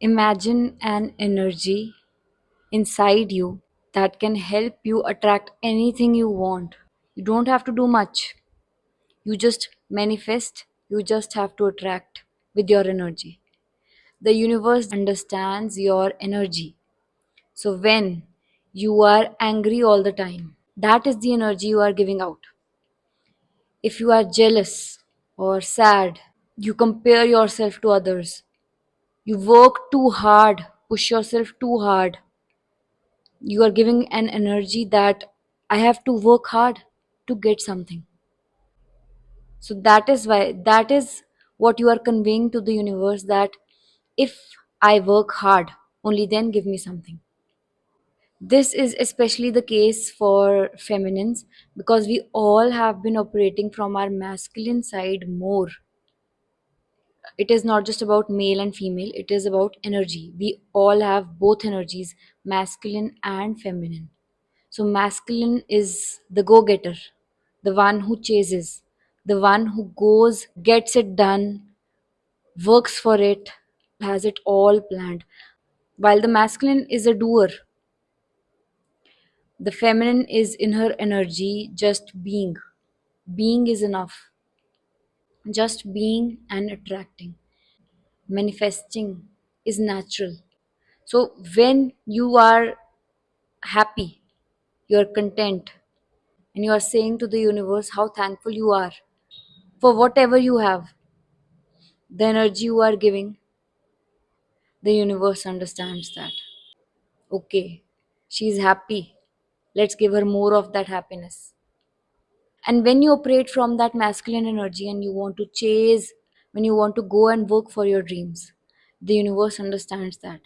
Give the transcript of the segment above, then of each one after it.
Imagine an energy inside you that can help you attract anything you want. You don't have to do much. You just manifest, you just have to attract with your energy. The universe understands your energy. So when you are angry all the time, that is the energy you are giving out. If you are jealous or sad, you compare yourself to others. You work too hard, push yourself too hard. You are giving an energy that I have to work hard to get something. So that is what you are conveying to the universe, that if I work hard, only then give me something. This is especially the case for feminines because we all have been operating from our masculine side more. It is not just about male and female, it is about energy. We all have both energies, masculine and feminine. So, masculine is the go getter, the one who chases, the one who goes, gets it done, works for it, has it all planned. While the masculine is a doer, the feminine is in her energy just being. Being is enough. Just being and attracting. Manifesting is natural. So when you are happy, you are content, and you are saying to the universe how thankful you are for whatever you have, the energy you are giving, the universe understands that. Okay, she's happy. Let's give her more of that happiness. And when you operate from that masculine energy and you want to chase, when you want to go and work for your dreams, the universe understands that.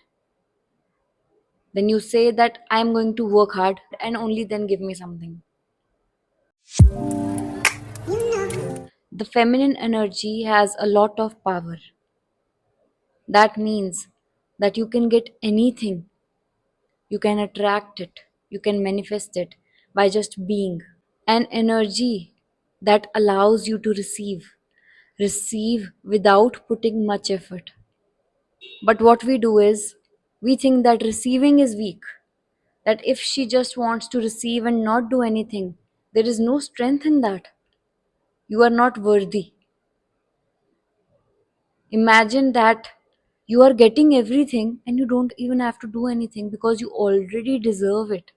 Then you say that I'm going to work hard and only then give me something. The feminine energy has a lot of power. That means that you can get anything, you can attract it, you can manifest it by just being. An energy that allows you to receive without putting much effort. But what we do is we think that receiving is weak, that if she just wants to receive and not do anything, there is no strength in that. You are not worthy. Imagine that you are getting everything and you don't even have to do anything because you already deserve it.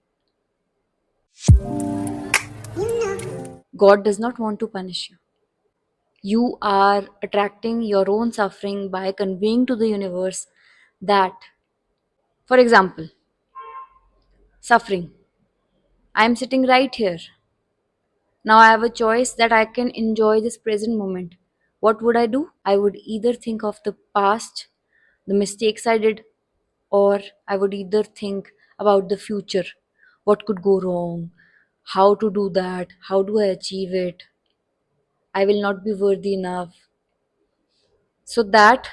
God does not want to punish you. You are attracting your own suffering by conveying to the universe that, for example, suffering. I am sitting right here. Now I have a choice that I can enjoy this present moment. What would I do? I would either think of the past, the mistakes I did, or I would either think about the future. What could go wrong? How to do that? How do I achieve it? I will not be worthy enough. So that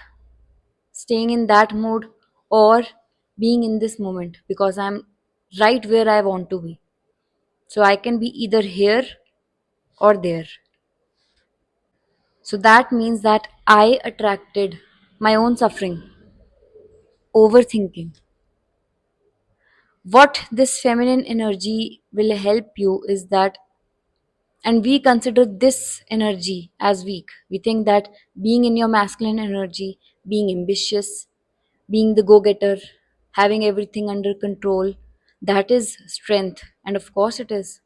staying in that mode or being in this moment because I'm right where I want to be. So I can be either here or there. So that means that I attracted my own suffering, overthinking. What this feminine energy will help you is that, and we consider this energy as weak. We think that being in your masculine energy, being ambitious, being the go getter, having everything under control, that is strength. And of course it is.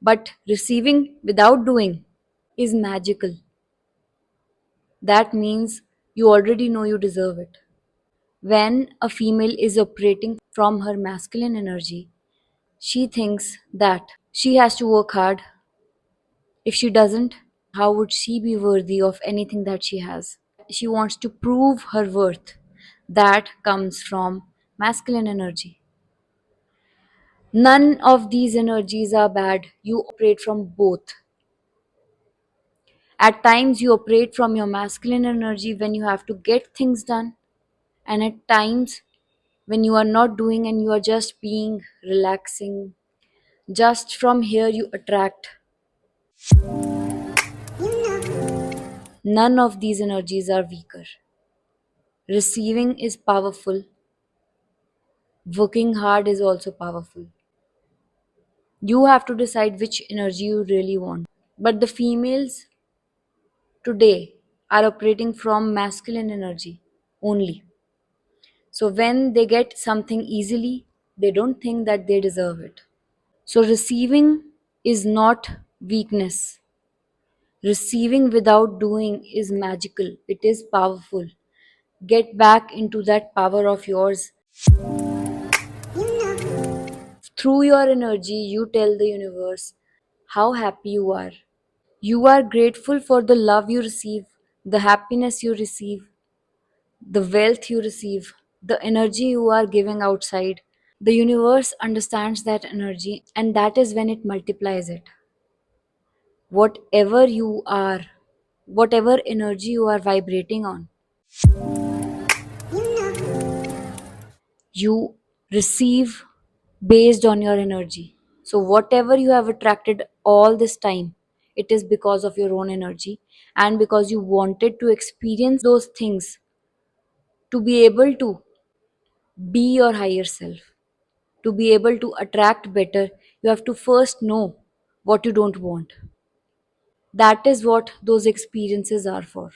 But receiving without doing is magical. That means you already know you deserve it. When a female is operating from her masculine energy, she thinks that she has to work hard. If she doesn't, how would she be worthy of anything that she has? She wants to prove her worth. That comes from masculine energy. None of these energies are bad. You operate from both. At times, you operate from your masculine energy when you have to get things done, and at times, when you are not doing and you are just being relaxing. Just from here, you attract. None of these energies are weaker. Receiving is powerful, working hard is also powerful. You have to decide which energy you really want. But the females today are operating from masculine energy only. So when they get something easily, they don't think that they deserve it. So receiving is not weakness. Receiving without doing is magical. It is powerful. Get back into that power of yours. Through your energy, you tell the universe how happy you are. You are grateful for the love you receive, the happiness you receive, the wealth you receive, the energy you are giving outside. The universe understands that energy, and that is when it multiplies it. Whatever you are, whatever energy you are vibrating on, you receive based on your energy. So, whatever you have attracted all this time, it is because of your own energy and because you wanted to experience those things to be able to be your higher self. To be able to attract better, you have to first know what you don't want. That is what those experiences are for.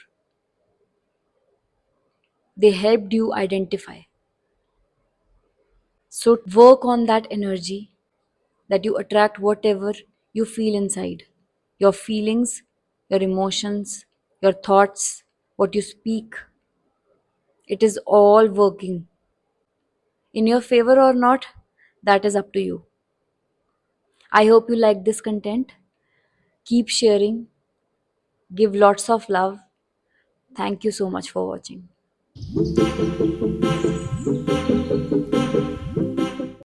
They helped you identify. So, work on that energy that you attract whatever you feel inside, your feelings, your emotions, your thoughts, what you speak. It is all working in your favor or not. That is up to you. I hope you like this content. Keep sharing, give lots of love. Thank you so much for watching.